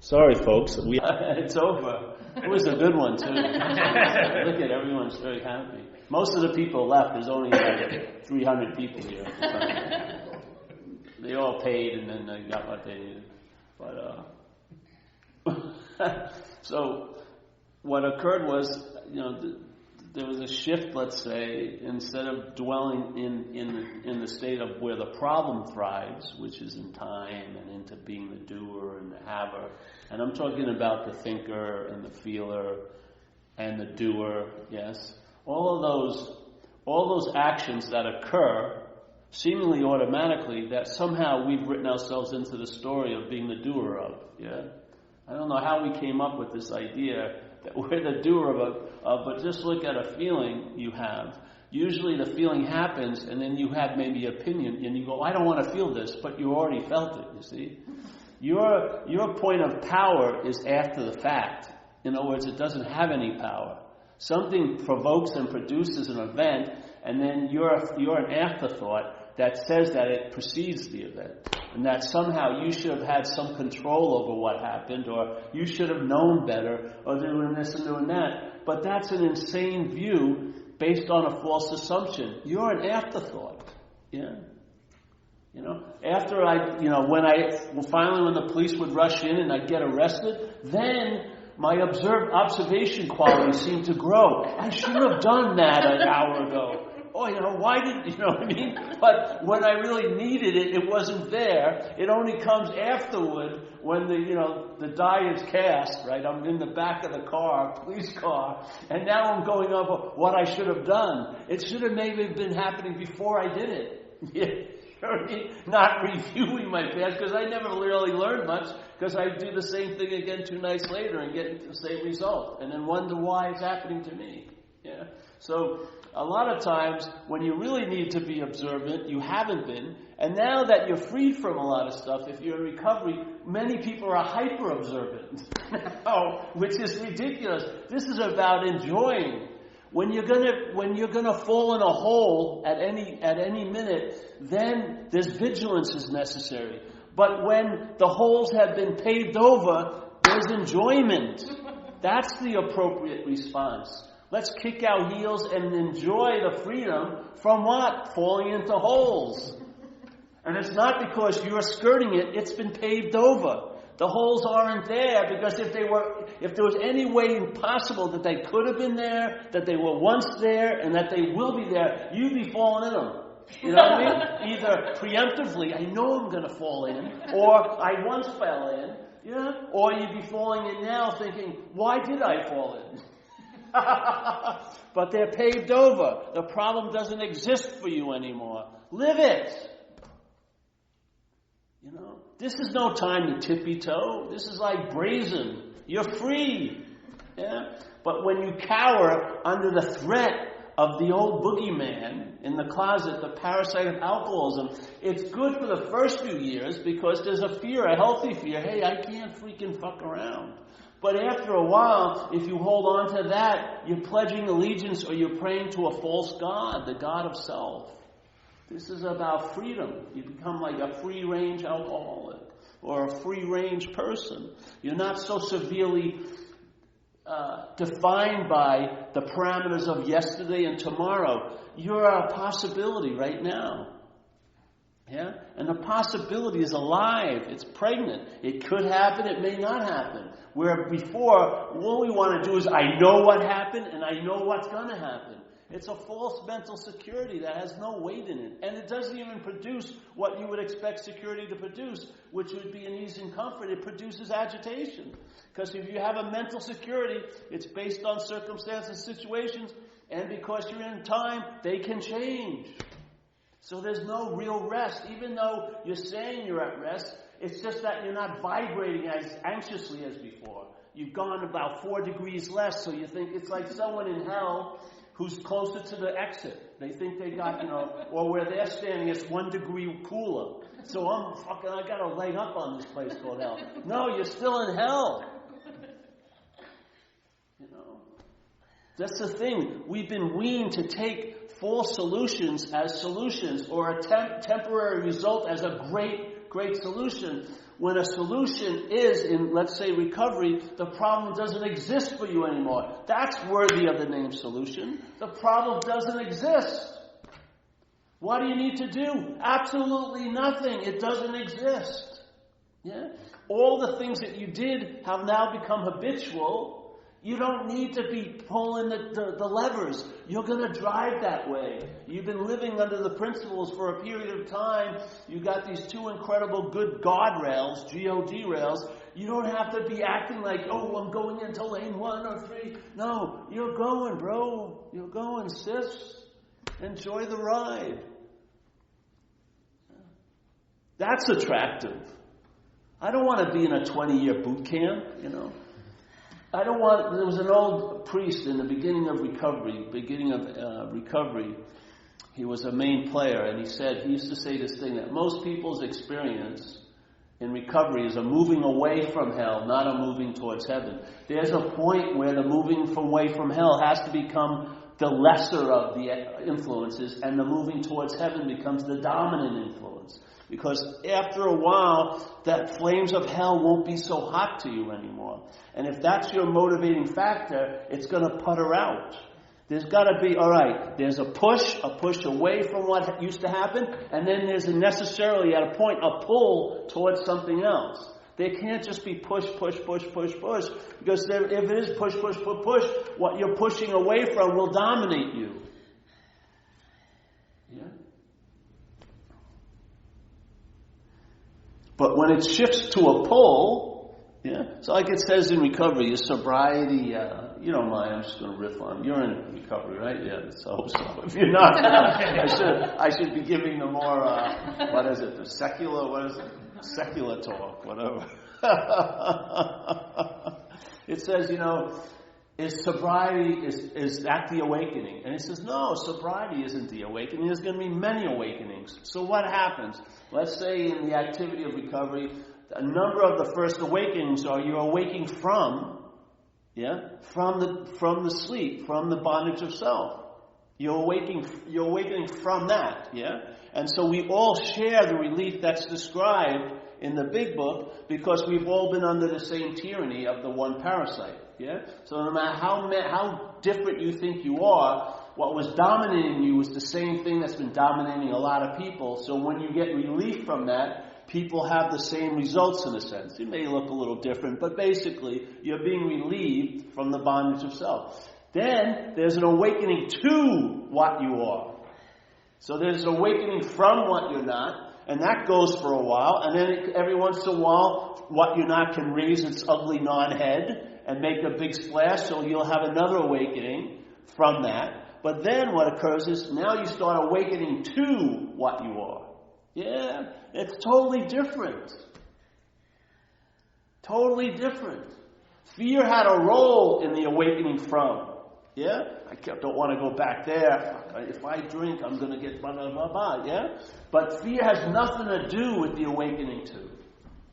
Sorry, folks. It's over. It was a good one, too. Look at everyone's very happy. Most of the people left. There's only like 300 people here. They all paid, and then they got what they needed. But so what occurred was, there was a shift. Let's say, instead of dwelling in the state of where the problem thrives, which is in time and into being the doer and the haver, and I'm talking about the thinker and the feeler and the doer. Yes, all those actions that occur seemingly automatically, that somehow we've written ourselves into the story of being the doer of. Yeah, I don't know how we came up with this idea that we're the doer of, but just look at a feeling you have. Usually the feeling happens, and then you have maybe opinion, and you go, I don't want to feel this, but you already felt it, you see. Your point of power is after the fact. In other words, it doesn't have any power. Something provokes and produces an event, and then you're an afterthought that says that it precedes the event, and that somehow you should have had some control over what happened, or you should have known better, or doing this and doing that. But that's an insane view based on a false assumption. You're an afterthought. Yeah. After when the police would rush in and I'd get arrested, then my observation quality seemed to grow. I should have done that an hour ago. Why did, what I mean? But when I really needed it, it wasn't there. It only comes afterward when the die is cast, right? I'm in the back of the car, police car, and now I'm going over what I should have done. It should have maybe been happening before I did it. Not reviewing my past, because I never really learned much, because I do the same thing again 2 nights later and get the same result, and then wonder why it's happening to me. Yeah. So a lot of times when you really need to be observant, you haven't been, and now that you're freed from a lot of stuff, if you're in recovery, many people are hyper observant now, which is ridiculous. This is about enjoying. When you're gonna fall in a hole at any minute, then there's vigilance is necessary. But when the holes have been paved over, there's enjoyment. That's the appropriate response. Let's kick our heels and enjoy the freedom from what? Falling into holes. And it's not because you're skirting it, it's been paved over. The holes aren't there because if there was any way possible that they could have been there, that they were once there, and that they will be there, you'd be falling in them. You know what I mean? Either preemptively, I know I'm going to fall in, or I once fell in, or you'd be falling in now thinking, why did I fall in? But they're paved over. The problem doesn't exist for you anymore. Live it. This is no time to tippy-toe. This is like brazen. You're free. Yeah? But when you cower under the threat of the old boogeyman in the closet, the parasite of alcoholism, it's good for the first few years because there's a fear, a healthy fear. Hey, I can't freaking fuck around. But after a while, if you hold on to that, you're pledging allegiance or you're praying to a false god, the god of self. This is about freedom. You become like a free-range alcoholic or a free-range person. You're not so severely defined by the parameters of yesterday and tomorrow. You're a possibility right now. Yeah? And the possibility is alive. It's pregnant. It could happen. It may not happen. Where before, all we want to do is, I know what happened and I know what's going to happen. It's a false mental security that has no weight in it. And it doesn't even produce what you would expect security to produce, which would be an ease and comfort. It produces agitation. Because if you have a mental security, it's based on circumstances, situations, and because you're in time, they can change. So there's no real rest. Even though you're saying you're at rest, it's just that you're not vibrating as anxiously as before. You've gone about 4 degrees less, so you think it's like someone in hell who's closer to the exit. They think they got, or where they're standing, it's 1 degree cooler. So I got a leg up on this place called hell. No, you're still in hell. That's the thing. We've been weaned to take false solutions as solutions, or a temporary result as a great solution, when a solution is in, let's say, recovery, the problem doesn't exist for you anymore. That's worthy of the name solution. The problem doesn't exist. What do you need to do? Absolutely nothing. It doesn't exist. Yeah? All the things that you did have now become habitual. You don't need to be pulling the levers. You're going to drive that way. You've been living under the principles for a period of time. You got these two incredible good guardrails, G-O-D rails. You don't have to be acting like, oh, I'm going into lane 1 or 3. No, you're going, bro. You're going, sis. Enjoy the ride. That's attractive. I don't want to be in a 20-year boot camp, I don't want, there was an old priest in the beginning of recovery. He was a main player, and he used to say this thing that most people's experience in recovery is a moving away from hell, not a moving towards heaven. There's a point where the moving away from hell has to become the lesser of the influences, and the moving towards heaven becomes the dominant influence. Because after a while, that flames of hell won't be so hot to you anymore. And if that's your motivating factor, it's going to putter out. There's got to be, all right, there's a push away from what used to happen, and then there's necessarily at a point a pull towards something else. They can't just be push, because if it is push, what you're pushing away from will dominate you. Yeah? But when it shifts to a pull, so like it says in recovery, your sobriety, you don't mind, I'm just going to riff on. You're in recovery, right? Yeah, so if you're not, I should be giving the more, the secular talk, whatever. It says, is sobriety, is that the awakening? And it says, no, sobriety isn't the awakening. There's going to be many awakenings. So what happens? Let's say in the activity of recovery, a number of the first awakenings are you're awaking from the sleep, from the bondage of self. You're awakening from that, And so we all share the relief that's described in the big book because we've all been under the same tyranny of the one parasite, So no matter how different you think you are, what was dominating you was the same thing that's been dominating a lot of people. So when you get relief from that, people have the same results in a sense. It may look a little different, but basically you're being relieved from the bondage of self. Then there's an awakening to what you are. So there's an awakening from what you're not, and that goes for a while, and then every once in a while what you're not can raise its ugly non-head and make a big splash, so you'll have another awakening from that. But then what occurs is now you start awakening to what you are. Yeah, it's totally different. Totally different. Fear had a role in the awakening from. I don't want to go back there. If I drink, I'm going to get blah, blah, blah, blah. But fear has nothing to do with the awakening to.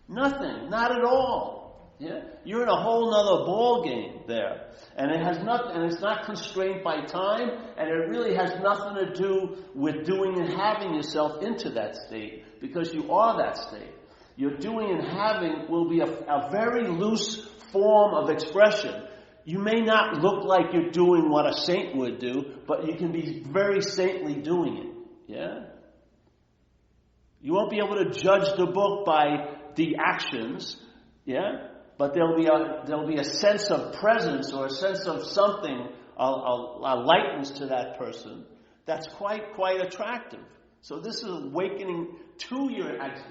Nothing. Not at all. You're in a whole other ball game there. And it has nothing, and it's not constrained by time, and it really has nothing to do with doing and having yourself into that state, because you are that state. Your doing and having will be a very loose form of expression. You may not look like you're doing what a saint would do, but you can be very saintly doing it. You won't be able to judge the book by the actions, but there'll be a sense of presence or a sense of something, a lightness to that person that's quite attractive. So this is awakening to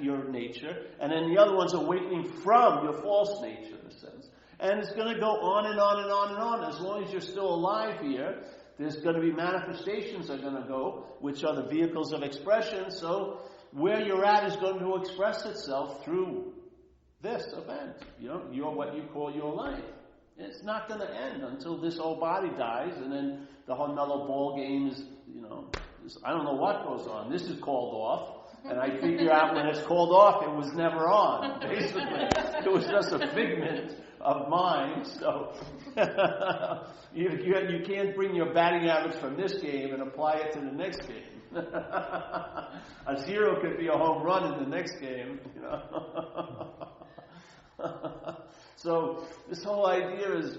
your nature, and then the other one's awakening from your false nature, in a sense. And it's going to go on and on and on and on. As long as you're still alive here, there's going to be manifestations that are going to go, which are the vehicles of expression. So where you're at is going to express itself through this event. You're what you call your life. It's not going to end until this old body dies, and then the whole mellow ball game is, I don't know what goes on. This is called off. And I figure out when it's called off, it was never on. Basically, it was just a figment of mind. So you can't bring your batting average from this game and apply it to the next game. A 0 could be a home run in the next game, you know. So this whole idea is,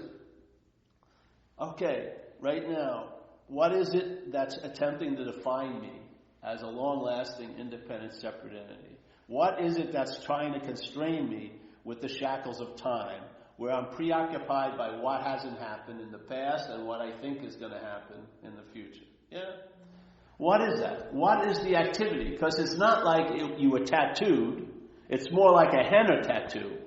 okay, right now, what is it that's attempting to define me as a long-lasting, independent, separate entity? What is it that's trying to constrain me with the shackles of time, where I'm preoccupied by what hasn't happened in the past and what I think is going to happen in the future? Yeah? What is that? What is the activity? Because it's not like you were tattooed. It's more like a henna tattoo.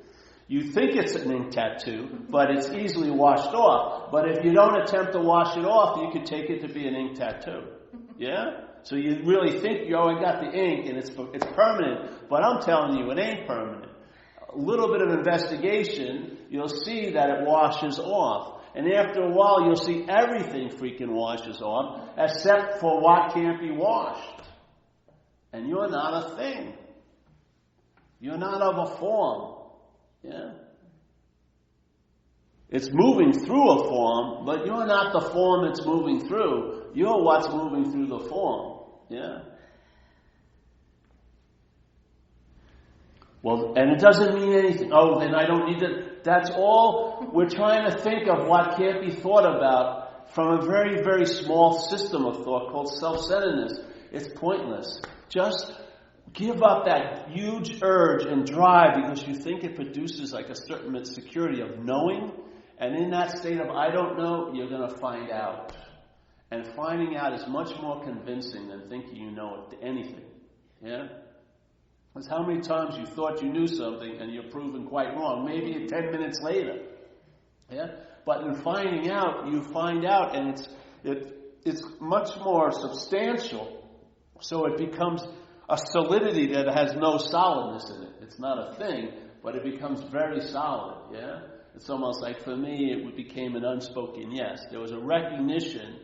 You think it's an ink tattoo, but it's easily washed off. But if you don't attempt to wash it off, you could take it to be an ink tattoo. Yeah? So you really think you already got the ink and it's permanent, but I'm telling you, it ain't permanent. A little bit of investigation, you'll see that it washes off. And after a while, you'll see everything freaking washes off, except for what can't be washed. And you're not a thing. You're not of a form. Yeah? It's moving through a form, but you're not the form it's moving through. You're what's moving through the form. Yeah? Well, and it doesn't mean anything. Oh, then I don't need to. That's all. We're trying to think of what can't be thought about from a very, very small system of thought called self-centeredness. It's pointless. Just give up that huge urge and drive because you think it produces like a certain security of knowing. And in that state of I don't know, you're going to find out. And finding out is much more convincing than thinking you know anything. Yeah? That's how many times you thought you knew something and you're proven quite wrong, maybe 10 minutes later. Yeah? But in finding out, you find out, and it's much more substantial. So it becomes a solidity that has no solidness in it. It's not a thing, but it becomes very solid. Yeah? It's almost like, for me, it became an unspoken yes. There was a recognition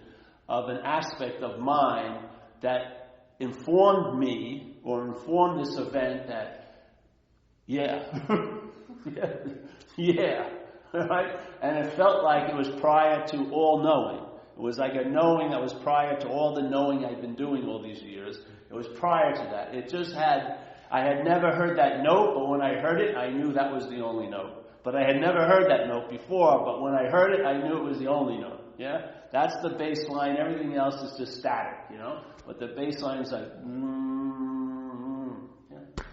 of an aspect of mine that informed me or informed this event that, yeah, right? And it felt like it was prior to all knowing. It was like a knowing that was prior to all the knowing I'd been doing all these years. It was prior to that. It just I had never heard that note, but when I heard it, I knew that was the only note. But I had never heard that note before, but when I heard it, I knew it was the only note. Yeah? That's the baseline. Everything else is just static, you know? But the baseline is like, yeah.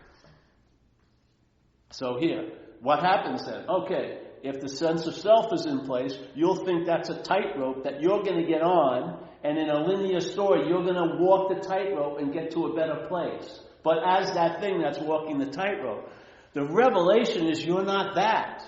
So here, what happens then? Okay, if the sense of self is in place, you'll think that's a tightrope that you're going to get on, and in a linear story, you're going to walk the tightrope and get to a better place. But as that thing that's walking the tightrope, the revelation is you're not that.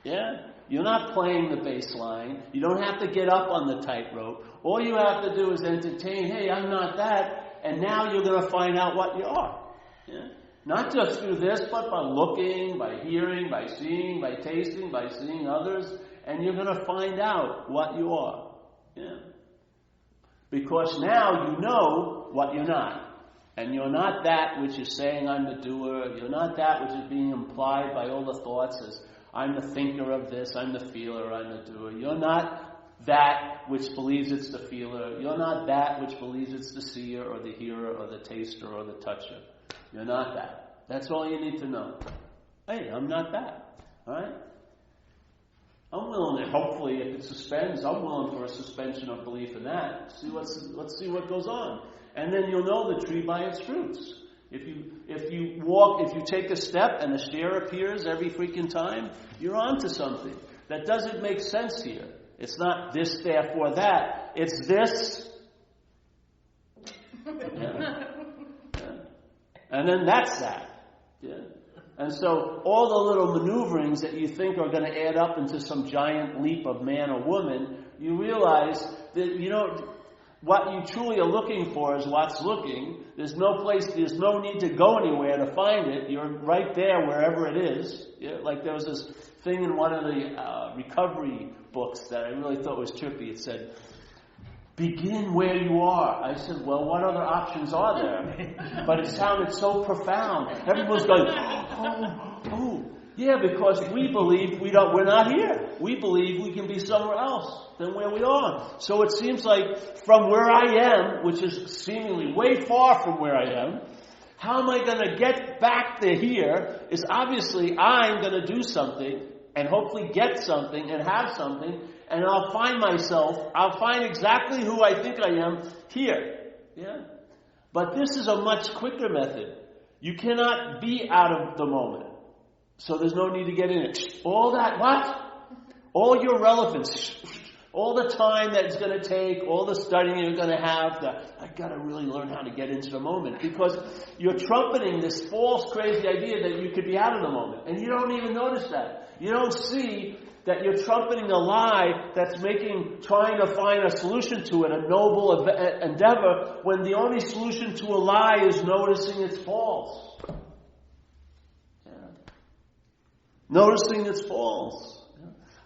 Yeah? You're not playing the bass line. You don't have to get up on the tightrope. All you have to do is entertain, hey, I'm not that, and now you're going to find out what you are. Yeah? Not just through this, but by looking, by hearing, by seeing, by tasting, by seeing others, and you're going to find out what you are. Yeah? Because now you know what you're not. And you're not that which is saying I'm the doer. You're not that which is being implied by all the thoughts as I'm the thinker of this, I'm the feeler, I'm the doer. You're not that which believes it's the feeler. You're not that which believes it's the seer or the hearer or the taster or the toucher. You're not that. That's all you need to know. Hey, I'm not that. All right? I'm willing to, hopefully, if it suspends, I'm willing for a suspension of belief in that. Let's see what goes on. And then you'll know the tree by its fruits. If you take a step and a stair appears every freaking time, you're onto something. That doesn't make sense here. It's not this, therefore that. It's this. Yeah. Yeah. And then that's that. Yeah. And so all the little maneuverings that you think are going to add up into some giant leap of man or woman, you realize that, what you truly are looking for is what's looking. There's no need to go anywhere to find it. You're right there wherever it is. Yeah, like there was this thing in one of the recovery books that I really thought was trippy. It said, begin where you are. I said, well, what other options are there? But it sounded so profound. Everyone's going, oh, Yeah, because we believe we're not here. We believe we can be somewhere else than where we are. So it seems like from where I am, which is seemingly way far from where I am, how am I going to get back to here is obviously I'm going to do something and hopefully get something and have something, and I'll find exactly who I think I am here. Yeah? But this is a much quicker method. You cannot be out of the moment. So there's no need to get in it. All that, what? All your relevance, all the time that it's going to take, all the studying you're going to have, I've got to really learn how to get into the moment. Because you're trumpeting this false, crazy idea that you could be out of the moment. And you don't even notice that. You don't see that you're trumpeting a lie that's trying to find a solution to it, a noble endeavor, when the only solution to a lie is noticing it's false. Noticing it's false.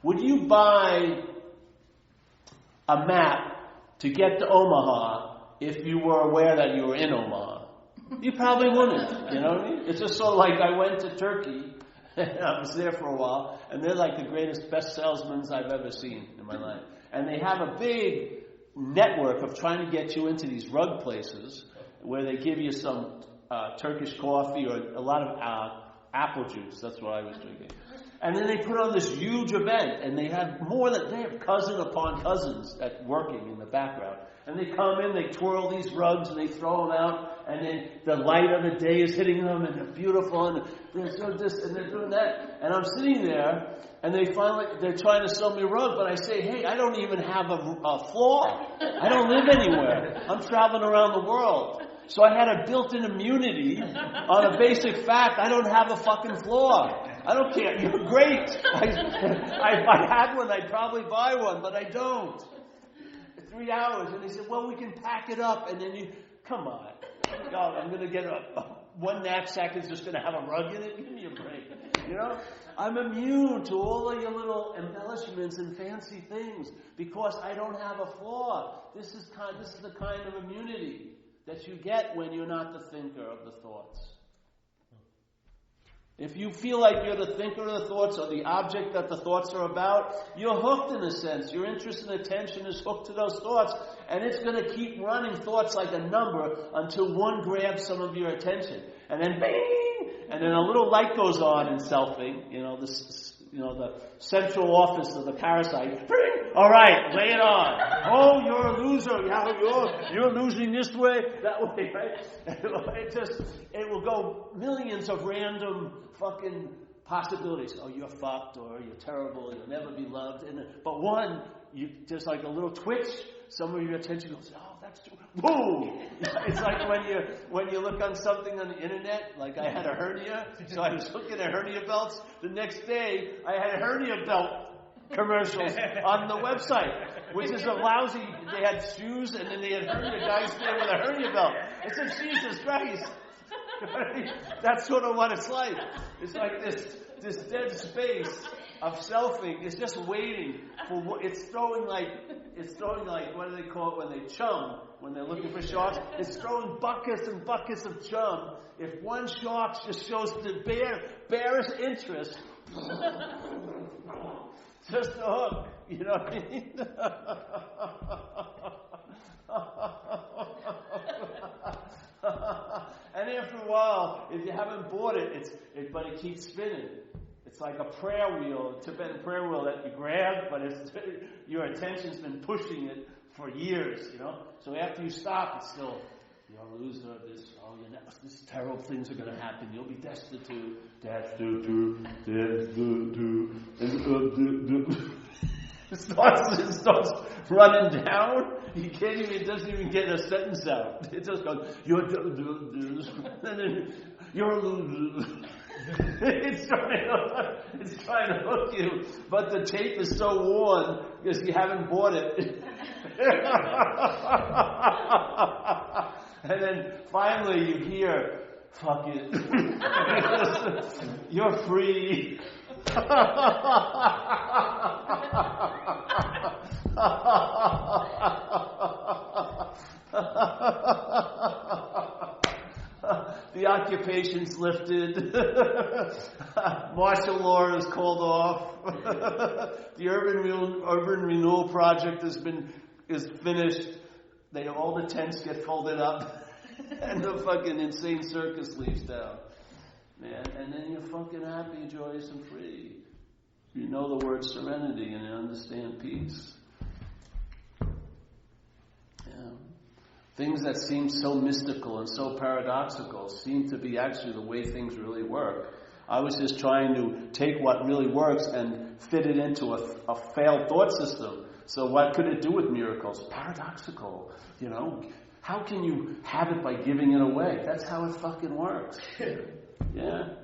Would you buy a map to get to Omaha if you were aware that you were in Omaha? You probably wouldn't. You know what I mean? It's just sort of like I went to Turkey, and I was there for a while, and they're like the greatest best salesmen I've ever seen in my life. And they have a big network of trying to get you into these rug places where they give you some Turkish coffee or a lot of apple juice. That's what I was drinking. And then they put on this huge event, and they have cousin upon cousins working in the background. And they come in, they twirl these rugs, and they throw them out, and then the light of the day is hitting them, and they're beautiful, and they're doing this, and they're doing that. And I'm sitting there, and they're trying to sell me a rug, but I say, hey, I don't even have a floor. I don't live anywhere. I'm traveling around the world. So I had a built-in immunity on a basic fact. I don't have a fucking floor. I don't care. You're great. If I had one, I'd probably buy one, but I don't. 3 hours. And they said, well, we can pack it up. And then come on. God, I'm going to get one knapsack is just going to have a rug in it. Give me a break. You know? I'm immune to all of your little embellishments and fancy things because I don't have a flaw. This is the kind of immunity that you get when you're not the thinker of the thoughts. If you feel like you're the thinker of the thoughts or the object that the thoughts are about, you're hooked in a sense. Your interest and attention is hooked to those thoughts, and it's going to keep running thoughts like a number until one grabs some of your attention. And then bing! And then a little light goes on in selfing, the central office of the parasite. Bing! All right, lay it on. Oh, you're a loser. Yeah, you're losing this way, that way, right? It will go millions of random fucking possibilities. Oh, you're fucked, or you're terrible, you'll never be loved. But one, there's like a little twitch. Some of your attention goes, oh, that's true. Boom! It's like when you look on something on the internet, like I had a hernia, so I was looking at hernia belts. The next day, I had a hernia belt commercials on the website, which is a lousy. They had shoes, and then they had hernia guys there with a hernia belt. I said, Jesus Christ! That's sort of what it's like. It's like this dead space of selfing is just waiting for it's throwing like what do they call it when they chum, when they're looking for sharks? It's throwing buckets and buckets of chum. If one shark just shows the barest interest, just a hook, you know what I mean? And after a while, if you haven't bought it, but it keeps spinning. It's like a prayer wheel, a Tibetan prayer wheel that you grab, but your attention's been pushing it for years, you know. So after you stop, it's still, you're a loser. These terrible things are going to happen. You'll be destitute. It starts running down. It doesn't even get a sentence out. It just goes, you're a loser. It's trying to hook you, but the tape is so worn because you haven't bought it. And then finally you hear, fuck it. You're free. The occupation's lifted. Martial law is called off. The urban renewal project is finished. All the tents get folded up, and the fucking insane circus leaves town. Man, and then you're fucking happy, joyous, and free. You know the word serenity and you understand peace. Yeah. Things that seem so mystical and so paradoxical seem to be actually the way things really work. I was just trying to take what really works and fit it into a failed thought system. So what could it do with miracles? Paradoxical, you know. How can you have it by giving it away? That's how it fucking works. Yeah.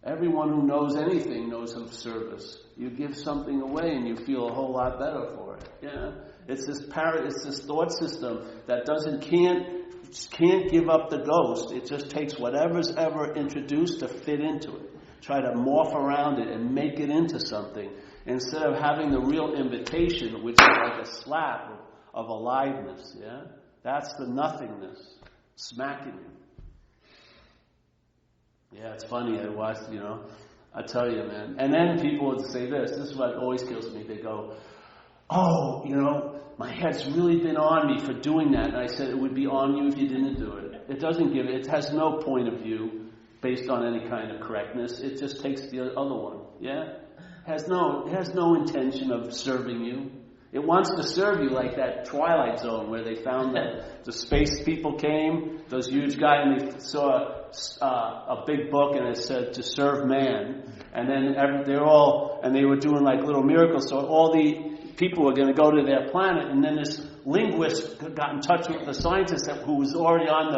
Everyone who knows anything knows of service. You give something away and you feel a whole lot better for it. Yeah. It's this thought system that can't give up the ghost. It just takes whatever's ever introduced to fit into it. Try to morph around it and make it into something. Instead of having the real invitation, which is like a slap of aliveness. Yeah. That's the nothingness smacking you. Yeah, it's funny. I watched, I tell you, man. And then people would say this. This is what always kills me. They go, oh, my head's really been on me for doing that. And I said, it would be on you if you didn't do it. It has no point of view based on any kind of correctness. It just takes the other one. Yeah? It has no intention of serving you. It wants to serve you like that Twilight Zone where they found that the space people came, those huge guys, and they saw a big book and it said to serve man. And then they were doing like little miracles. So all the people were going to go to their planet. And then this linguist got in touch with the scientist who was already on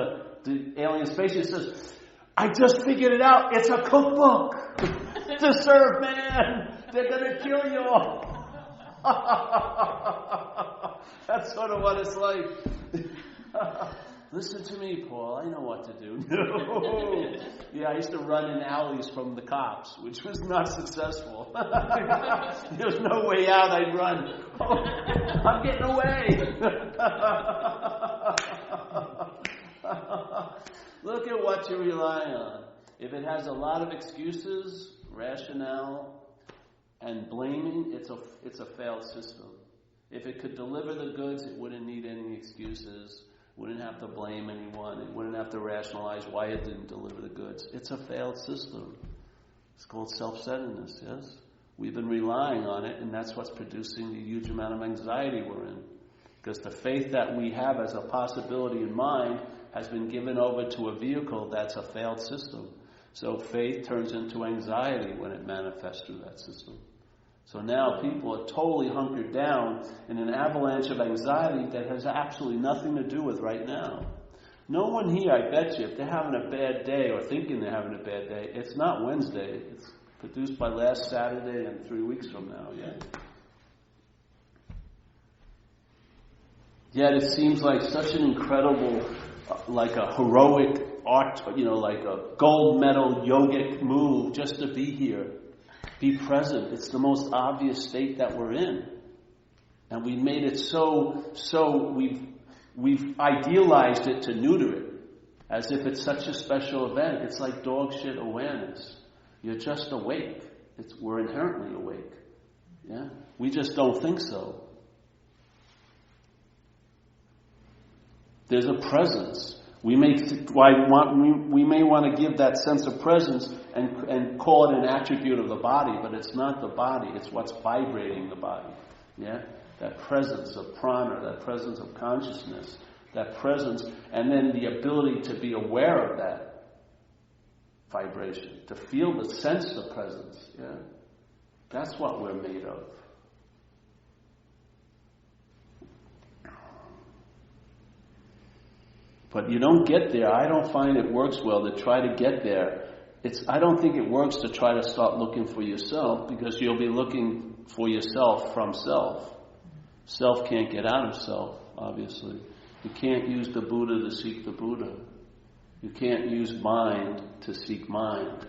the alien spaceship. He says, I just figured it out. It's a cookbook to serve man. They're going to kill you all. That's sort of what it's like. Listen to me, Paul. I know what to do. No. Yeah, I used to run in alleys from the cops, which was not successful. There was no way out. I'd run. Oh, I'm getting away. Look at what you rely on. If it has a lot of excuses, rationale, and blaming, it's a failed system. If it could deliver the goods, it wouldn't need any excuses, wouldn't have to blame anyone, it wouldn't have to rationalize why it didn't deliver the goods. It's a failed system. It's called self-centeredness, yes? We've been relying on it, and that's what's producing the huge amount of anxiety we're in. Because the faith that we have as a possibility in mind has been given over to a vehicle that's a failed system. So faith turns into anxiety when it manifests through that system. So now people are totally hunkered down in an avalanche of anxiety that has absolutely nothing to do with right now. No one here, I bet you, if they're having a bad day or thinking they're having a bad day, it's not Wednesday. It's produced by last Saturday and 3 weeks from now, yeah? Yet it seems like such an incredible, like a heroic art, like a gold medal yogic move just to be here, be present. It's the most obvious state that we're in, and we've made it so we've idealized it to neuter it, as if it's such a special event. It's like dog shit awareness. You're just awake. We're inherently awake. Yeah, we just don't think so. There's a presence. We may want to give that sense of presence and call it an attribute of the body, but it's not the body. It's what's vibrating the body. Yeah, that presence of prana, that presence of consciousness, that presence, and then the ability to be aware of that vibration, to feel the sense of presence. Yeah, that's what we're made of. But you don't get there. I don't find it works well to try to get there. I don't think it works to try to start looking for yourself, because you'll be looking for yourself from self. Self can't get out of self, obviously. You can't use the Buddha to seek the Buddha. You can't use mind to seek mind.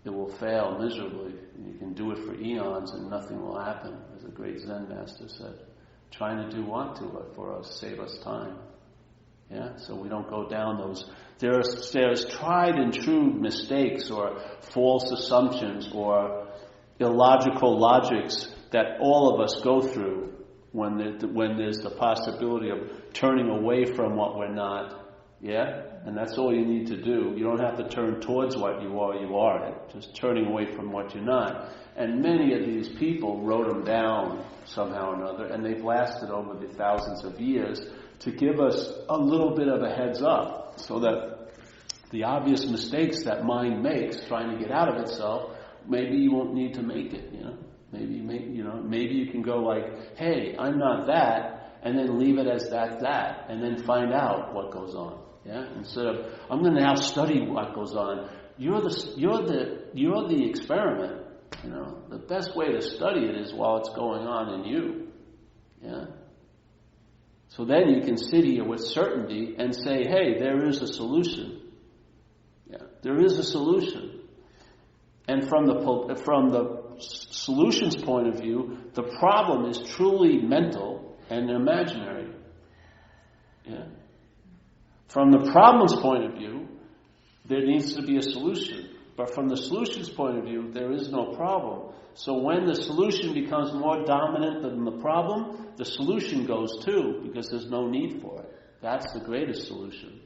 It will fail miserably. You can do it for eons and nothing will happen, as a great Zen master said. Trying to do what to it for us, save us time. Yeah, so we don't go down those. There's tried and true mistakes or false assumptions or illogical logics that all of us go through when there's the possibility of turning away from what we're not. Yeah? And that's all you need to do. You don't have to turn towards what you are. Just turning away from what you're not. And many of these people wrote them down somehow or another, and they've lasted over the thousands of years to give us a little bit of a heads up, so that the obvious mistakes that mind makes trying to get out of itself, maybe you won't need to make it, Maybe you can go like, hey, I'm not that, and then leave it as that, and then find out what goes on. Yeah? Instead of, I'm going to now study what goes on. You're the experiment. The best way to study it is while it's going on in you. Yeah? So then you can sit here with certainty and say, hey, there is a solution. Yeah, there is a solution. And from the solution's point of view, the problem is truly mental and imaginary. Yeah. From the problem's point of view, there needs to be a solution. But from the solution's point of view, there is no problem. So when the solution becomes more dominant than the problem, the solution goes too, because there's no need for it. That's the greatest solution.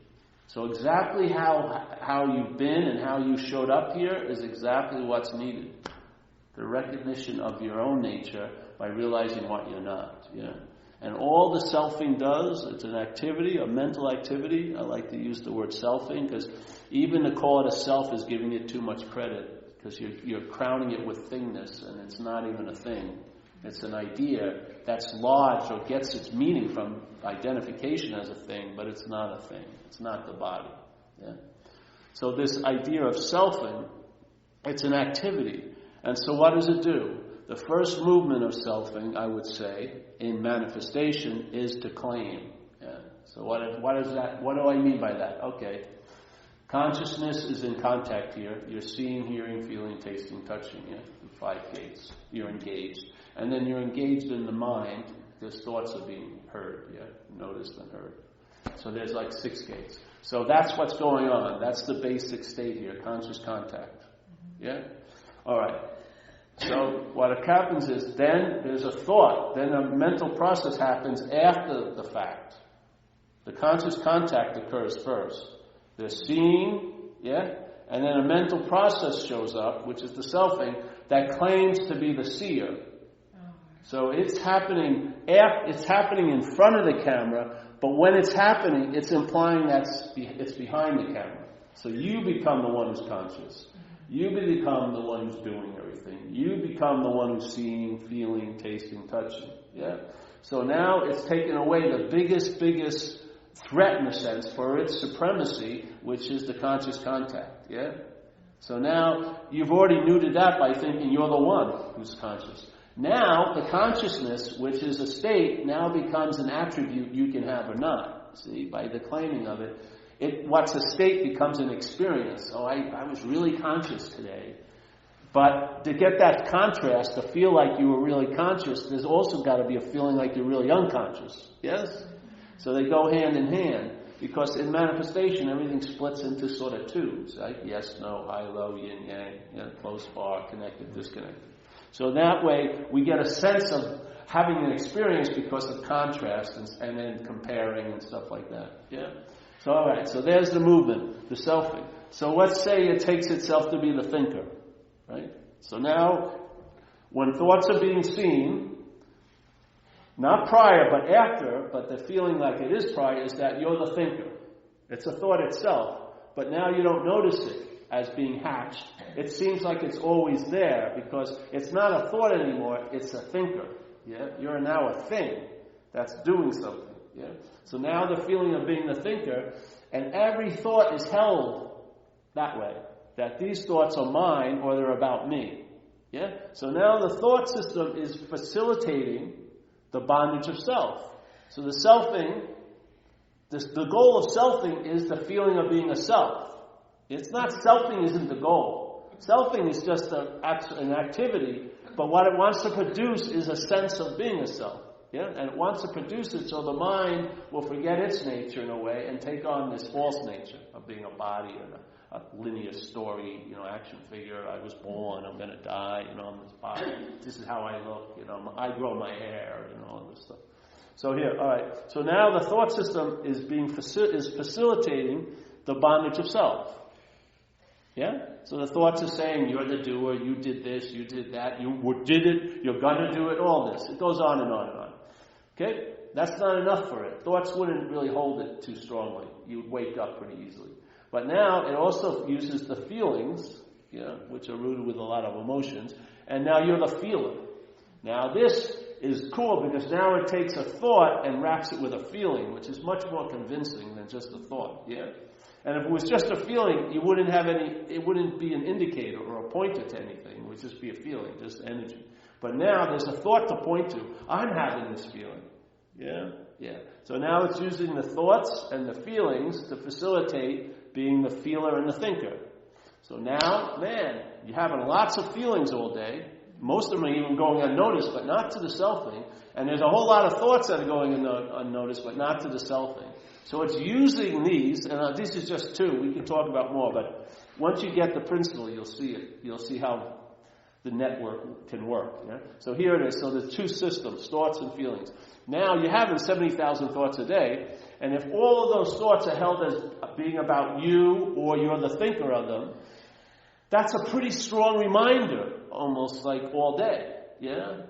So exactly how you've been and how you showed up here is exactly what's needed. The recognition of your own nature by realizing what you're not. Yeah. And all the selfing does, it's an activity, a mental activity. I like to use the word selfing because even to call it a self is giving it too much credit, because you're crowning it with thingness, and it's not even a thing. It's an idea that's lodged or gets its meaning from identification as a thing, but it's not a thing. It's not the body. Yeah? So this idea of selfing, it's an activity. And so what does it do? The first movement of selfing, I would say, in manifestation is to claim. Yeah. So what is that? What do I mean by that? Okay. Consciousness is in contact here. You're seeing, hearing, feeling, tasting, touching. Yeah? The 5 gates. You're engaged. And then you're engaged in the mind. There's thoughts are being heard. Yeah? Noticed and heard. So there's like 6 gates. So that's what's going on. That's the basic state here. Conscious contact. Yeah? All right. So what happens is then there's a thought. Then a mental process happens after the fact. The conscious contact occurs first. They're seeing, yeah? And then a mental process shows up, which is the selfing, that claims to be the seer. So it's happening in front of the camera, but when it's happening, it's implying that it's behind the camera. So you become the one who's conscious. You become the one who's doing everything. You become the one who's seeing, feeling, tasting, touching. Yeah? So now it's taken away the biggest threat, in a sense, for its supremacy, which is the conscious contact. Yeah? So now you've already neutered that by thinking you're the one who's conscious. Now the consciousness, which is a state, now becomes an attribute you can have or not. See, by the claiming of it. What's a state becomes an experience. Oh, I was really conscious today. But to get that contrast, to feel like you were really conscious, there's also got to be a feeling like you're really unconscious. Yes? So they go hand in hand. Because in manifestation, everything splits into sort of twos. Right? Yes, no, high, low, yin, yang, close, far, connected, disconnected. So that way, we get a sense of having an experience because of contrast and then comparing and stuff like that. Yeah? So, all right, so there's the movement, the selfing. So let's say it takes itself to be the thinker, right? So now, when thoughts are being seen, not prior, but after, but the feeling like it is prior is that you're the thinker. It's a thought itself, but now you don't notice it as being hatched. It seems like it's always there because it's not a thought anymore, it's a thinker. Yeah? You're now a thing that's doing something. Yeah? So now the feeling of being the thinker, and every thought is held that way, that these thoughts are mine or they're about me. Yeah? So now the thought system is facilitating the bondage of self. So the selfing, the goal of selfing is the feeling of being a self. It's not selfing isn't the goal. Selfing is just an activity, but what it wants to produce is a sense of being a self. Yeah, and it wants to produce it so the mind will forget its nature in a way and take on this false nature of being a body and a linear story, action figure. I was born, I'm going to die, I'm this body. This is how I look, I grow my hair, all this stuff. So here, all right. So now the thought system is facilitating the bondage of self. Yeah? So the thoughts are saying, you're the doer, you did this, you did that, you did it, you're going to do it, all this. It goes on and on and on. Okay? That's not enough for it. Thoughts wouldn't really hold it too strongly. You would wake up pretty easily. But now it also uses the feelings, which are rooted with a lot of emotions, and now you're the feeler. Now this is cool because now it takes a thought and wraps it with a feeling, which is much more convincing than just a thought. Yeah? And if it was just a feeling, it wouldn't be an indicator or a pointer to anything. It would just be a feeling, just energy. But now there's a thought to point to. I'm having this feeling. Yeah? Yeah. So now it's using the thoughts and the feelings to facilitate being the feeler and the thinker. So now, man, you're having lots of feelings all day. Most of them are even going unnoticed, but not to the self-thing. And there's a whole lot of thoughts that are going unnoticed, but not to the self-thing. So it's using these, and this is just two. We can talk about more, but once you get the principle, you'll see it. You'll see how the network can work. Yeah? So here it is. So there's two systems, thoughts and feelings. Now you're having 70,000 thoughts a day, and if all of those thoughts are held as being about you or you're the thinker of them, that's a pretty strong reminder, almost like all day. Yeah?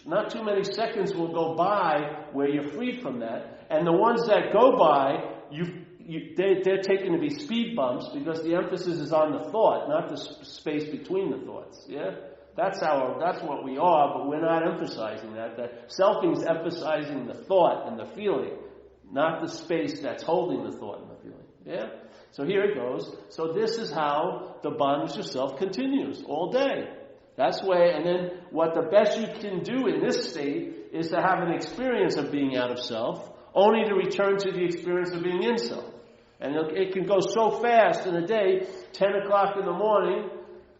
Not too many seconds will go by where you're freed from that. And the ones that go by, they're taken to be speed bumps because the emphasis is on the thought, not the space between the thoughts. Yeah? That's what we are, but we're not emphasizing that. That selfing is emphasizing the thought and the feeling, not the space that's holding the thought and the feeling. Yeah? So here it goes. So this is how the bondage of self continues all day. That's way, and then what the best you can do in this state is to have an experience of being out of self, only to return to the experience of being in self. And it can go so fast in a day, 10 o'clock in the morning,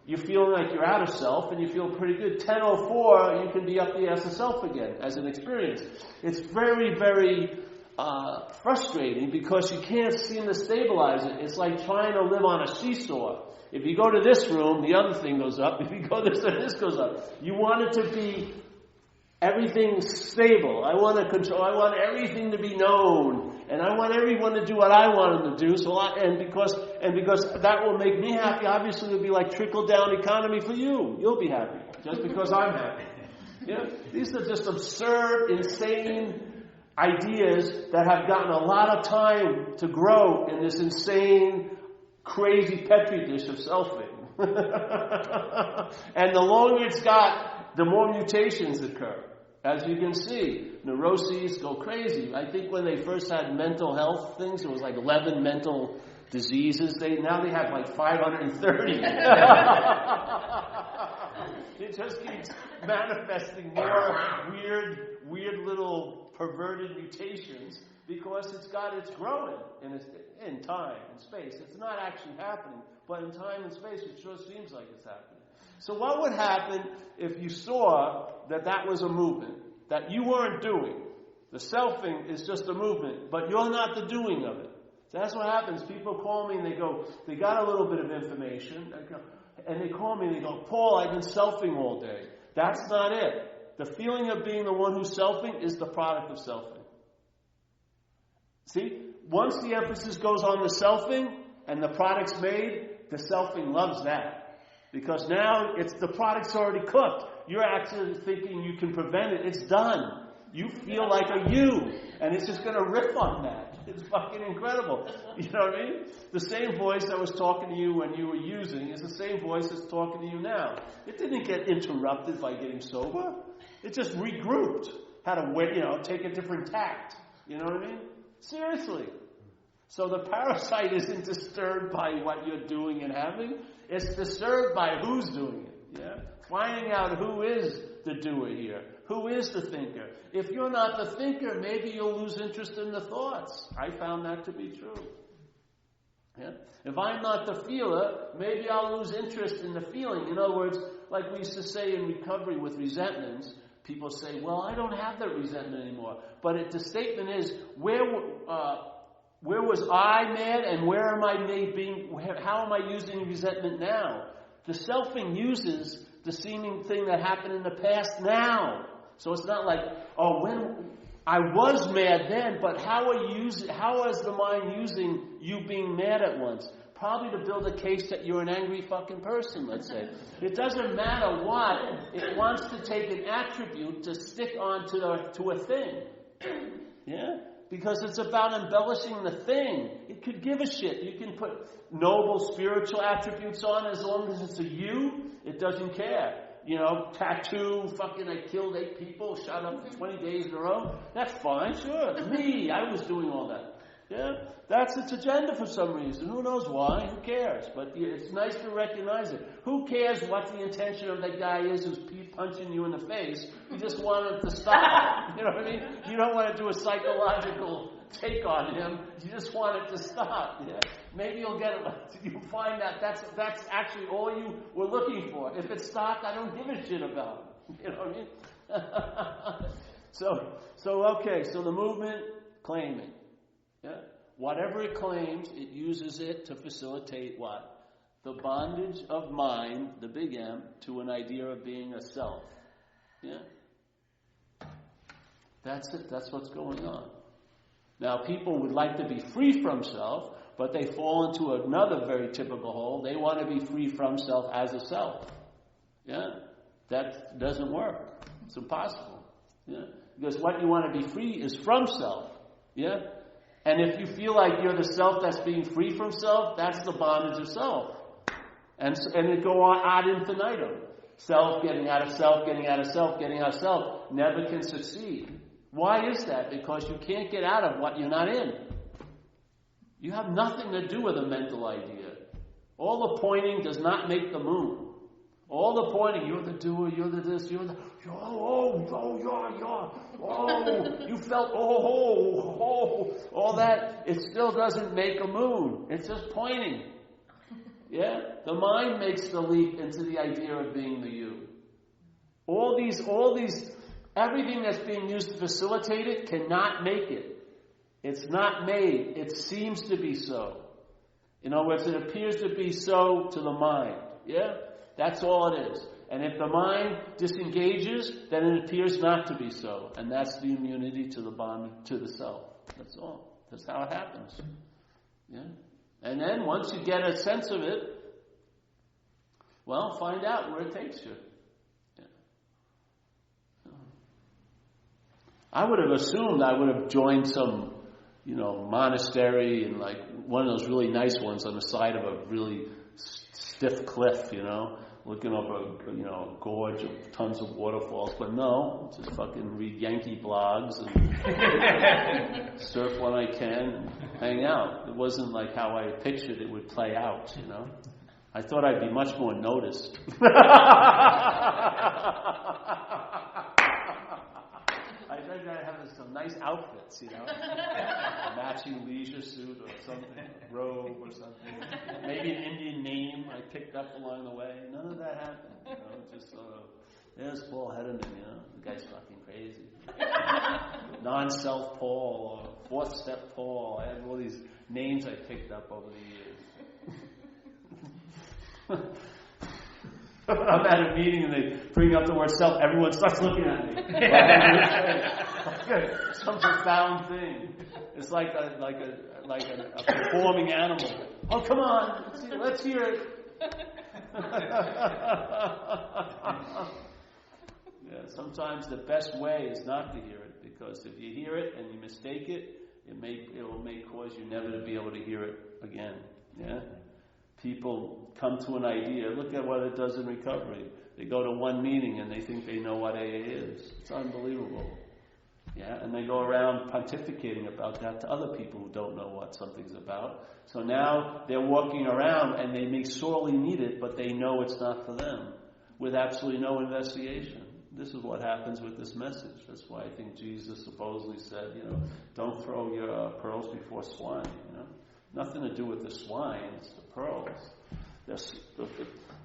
you feel like you're out of self, and you feel pretty good. 10:04, you can be up the ass of self again, as an experience. It's very, very frustrating, because you can't seem to stabilize it. It's like trying to live on a seesaw. If you go to this room, the other thing goes up. If you go this way, this goes up. You want it to be everything stable. I want to control. I want everything to be known, and I want everyone to do what I want them to do. Because that will make me happy. Obviously, it'll be like trickle down economy for you. You'll be happy just because I'm happy. Yeah, these are just absurd, insane ideas that have gotten a lot of time to grow in this insane, crazy petri dish of selfing. And the longer it's got, the more mutations occur. As you can see, neuroses go crazy. I think when they first had mental health things, it was like 11 mental diseases. Now they have like 530. It just keeps manifesting more weird little perverted mutations, because it's growing in time and space. It's not actually happening, but in time and space it sure seems like it's happening. So what would happen if you saw that was a movement that you weren't doing? The selfing is just a movement, but you're not the doing of it. So that's what happens. People call me and they got a little bit of information, and they call me and they go, Paul, I've been selfing all day. That's not it. The feeling of being the one who's selfing is the product of selfing. See? Once the emphasis goes on the selfing and the product's made, the selfing loves that. Because now the product's already cooked. You're actually thinking you can prevent it. It's done. You feel like a you. And it's just going to riff on that. It's fucking incredible. You know what I mean? The same voice that was talking to you when you were using is the same voice that's talking to you now. It didn't get interrupted by getting sober. It just regrouped. Had to take a different tact. You know what I mean? Seriously. So the parasite isn't disturbed by what you're doing and having. It's disturbed by who's doing it. Yeah? Finding out who is the doer here. Who is the thinker? If you're not the thinker, maybe you'll lose interest in the thoughts. I found that to be true. Yeah? If I'm not the feeler, maybe I'll lose interest in the feeling. In other words, like we used to say in recovery with resentments, people say, well, I don't have that resentment anymore. But the statement is, where was I mad, and where am I how am I using resentment now? The selfing uses the seeming thing that happened in the past now. So it's not like, oh, when I was mad then, but how is the mind using you being mad at once? Probably to build a case that you're an angry fucking person, let's say. It doesn't matter what. It wants to take an attribute to stick on to a thing. Yeah? Because it's about embellishing the thing. It could give a shit. You can put noble spiritual attributes on as long as it's a you. It doesn't care. Tattoo, fucking I killed 8 people, shot up for 20 days in a row. That's fine, sure. Me, I was doing all that. Yeah? That's its agenda for some reason. Who knows why? Who cares? But it's nice to recognize it. Who cares what the intention of that guy is who's punching you in the face? You just want it to stop. You know what I mean? You don't want to do a psychological take on him. You just want it to stop. Yeah? Maybe you'll get it. You'll find that that's actually all you were looking for. If it stopped, I don't give a shit about it. You know what I mean? So the movement claiming. Yeah? Whatever it claims, it uses it to facilitate what? The bondage of mind, the big M, to an idea of being a self. Yeah? That's it. That's what's going on. Now, people would like to be free from self, but they fall into another very typical hole. They want to be free from self as a self. Yeah? That doesn't work. It's impossible. Yeah? Because what you want to be free is from self. Yeah? And if you feel like you're the self that's being free from self, that's the bondage of self. And it go on ad infinitum. Self, getting out of self, getting out of self, getting out of self, never can succeed. Why is that? Because you can't get out of what you're not in. You have nothing to do with a mental idea. All the pointing does not make the moon. All the pointing, you're the doer, you're the this, you're the, you felt, all that, it still doesn't make a moon. It's just pointing. Yeah? The mind makes the leap into the idea of being the you. All these, everything that's being used to facilitate it cannot make it. It's not made. It seems to be so. In other words, it appears to be so to the mind. Yeah? That's all it is. And if the mind disengages, then it appears not to be so. And that's the immunity to the bond to the self. That's all. That's how it happens. Yeah? And then once you get a sense of it, well, find out where it takes you. Yeah. I would have assumed I would have joined some, monastery and like one of those really nice ones on the side of a really stiff cliff, looking over, a gorge of tons of waterfalls. But no, just fucking read Yankee blogs and surf when I can and hang out. It wasn't like how I pictured it would play out, I thought I'd be much more noticed. I think I'd have some nice outfits, a matching leisure suit or something, a robe or something. Maybe an Indian name I picked up along the way. None of that happened, just sort of, there's Paul Hedderman, the guy's fucking crazy. Non-self Paul or fourth step Paul. I have all these names I picked up over the years. I'm at a meeting and they bring up the word self, everyone starts looking at me. Some profound thing. It's like a performing animal. Oh, come on, let's hear it. Yeah, sometimes the best way is not to hear it, because if you hear it and you mistake it, it may cause you never to be able to hear it again. Yeah. People come to an idea. Look at what it does in recovery. They go to one meeting and they think they know what AA is. It's unbelievable. Yeah, and they go around pontificating about that to other people who don't know what something's about. So now they're walking around and they may sorely need it, but they know it's not for them, with absolutely no investigation. This is what happens with this message. That's why I think Jesus supposedly said, don't throw your pearls before swine. Nothing to do with the swine, it's the pearls.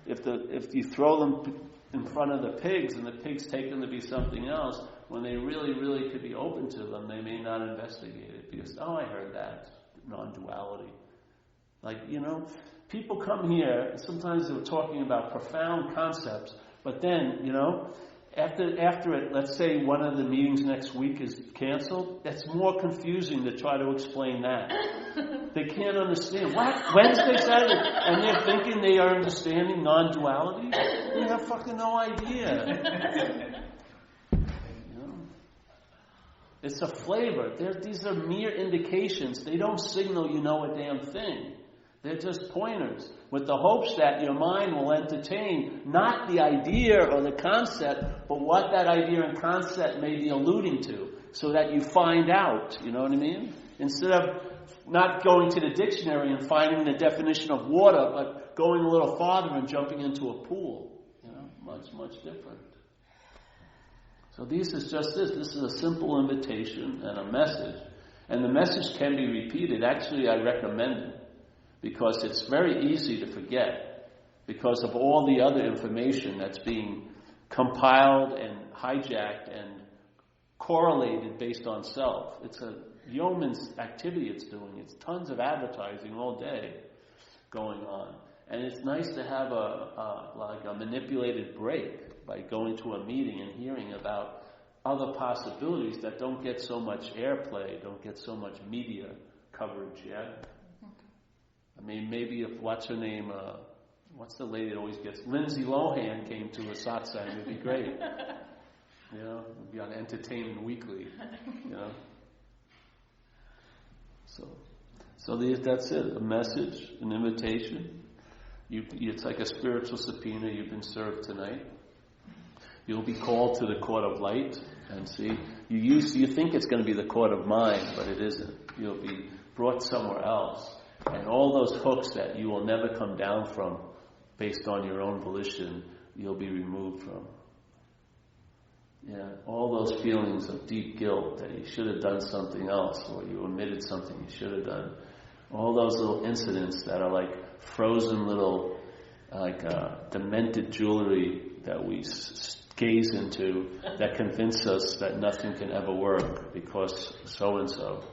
If you throw them in front of the pigs, and the pigs take them to be something else, when they really, really could be open to them, they may not investigate it because, oh, I heard that, non-duality. Like, people come here, sometimes they're talking about profound concepts, but then, after it, let's say one of the meetings next week is canceled, it's more confusing to try to explain that. They can't understand. What? Wednesday, Saturday? And they're thinking they are understanding non-duality? They have fucking no idea. It's a flavor. These are mere indications. They don't signal you know a damn thing. They're just pointers with the hopes that your mind will entertain not the idea or the concept, but what that idea and concept may be alluding to, so that you find out. You know what I mean? Instead of not going to the dictionary and finding the definition of water, but going a little farther and jumping into a pool. Much, much different. So this is just this. This is a simple invitation and a message. And the message can be repeated. Actually, I recommend it. Because it's very easy to forget because of all the other information that's being compiled and hijacked and correlated based on self. It's a yeoman's activity it's doing. It's tons of advertising all day going on. And it's nice to have a manipulated break by going to a meeting and hearing about other possibilities that don't get so much airplay, don't get so much media coverage yet. I mean, maybe if, what's her name, what's the lady that always gets, Lindsay Lohan came to a satsang, it'd be great. It'd be on Entertainment Weekly, So that's it, a message, an invitation. It's like a spiritual subpoena. You've been served tonight. You'll be called to the court of light, and see, you think it's going to be the court of mind, but it isn't. You'll be brought somewhere else. And all those hooks that you will never come down from based on your own volition, you'll be removed from. All those feelings of deep guilt that you should have done something else, or you omitted something you should have done. All those little incidents that are like frozen little, demented jewelry that we gaze into that convince us that nothing can ever work because so-and-so.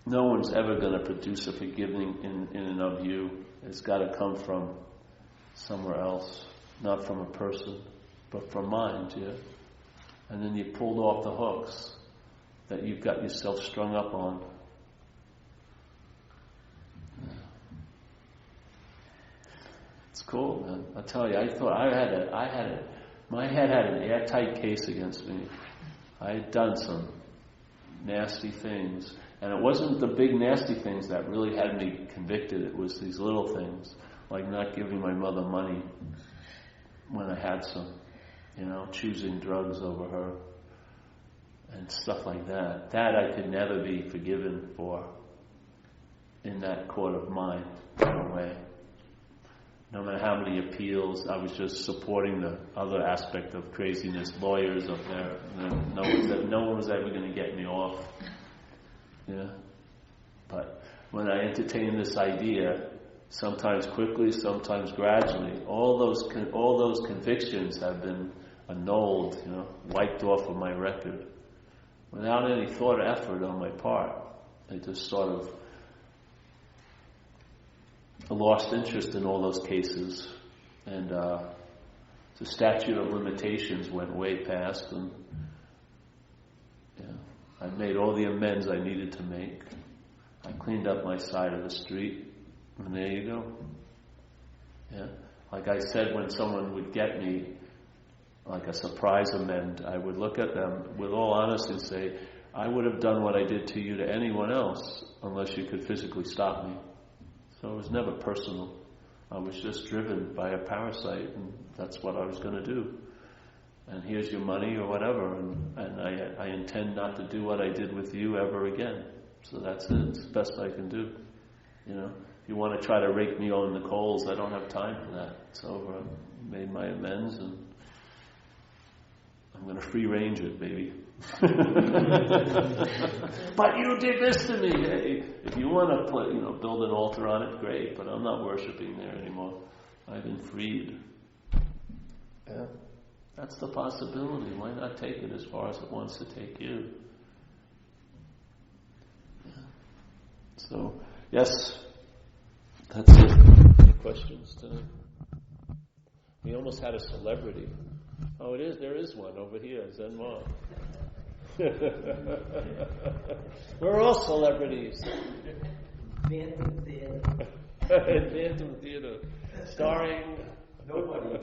No one's ever going to produce a forgiving in and of you. It's got to come from somewhere else, not from a person, but from mind, And then you pulled off the hooks that you've got yourself strung up on. It's cool, man. I tell you, I thought my head had an airtight case against me. I had done some nasty things. And it wasn't the big nasty things that really had me convicted. It was these little things, like not giving my mother money when I had some, choosing drugs over her, and stuff like that. That I could never be forgiven for in that court of mind, no way. No matter how many appeals, I was just supporting the other aspect of craziness. Lawyers up there, no one was ever going to get me off. But when I entertain this idea, sometimes quickly, sometimes gradually, all those convictions have been annulled, wiped off of my record, without any thought or effort on my part. I just sort of lost interest in all those cases, and the statute of limitations went way past, and I made all the amends I needed to make. I cleaned up my side of the street, and there you go. Like I said, when someone would get me, like a surprise amend, I would look at them with all honesty and say, I would have done what I did to you to anyone else unless you could physically stop me. So it was never personal. I was just driven by a parasite, and that's what I was going to do. And here's your money or whatever, and I intend not to do what I did with you ever again. So that's it. It's the best I can do. If you want to try to rake me on the coals, I don't have time for that. It's over. I've made my amends, and I'm going to free range it, baby. But you did this to me. Hey, if you want to build an altar on it, great. But I'm not worshiping there anymore. I've been freed. Yeah. That's the possibility. Why not take it as far as it wants to take you? Yeah. So, yes, that's it. Any questions tonight? We almost had a celebrity. Oh, it is. There is one over here, Zen Mom. We're all celebrities. Bantam Theater. Bantam Theater. Starring... Nobody.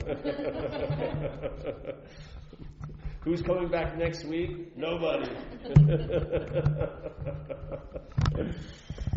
Who's coming back next week? Nobody.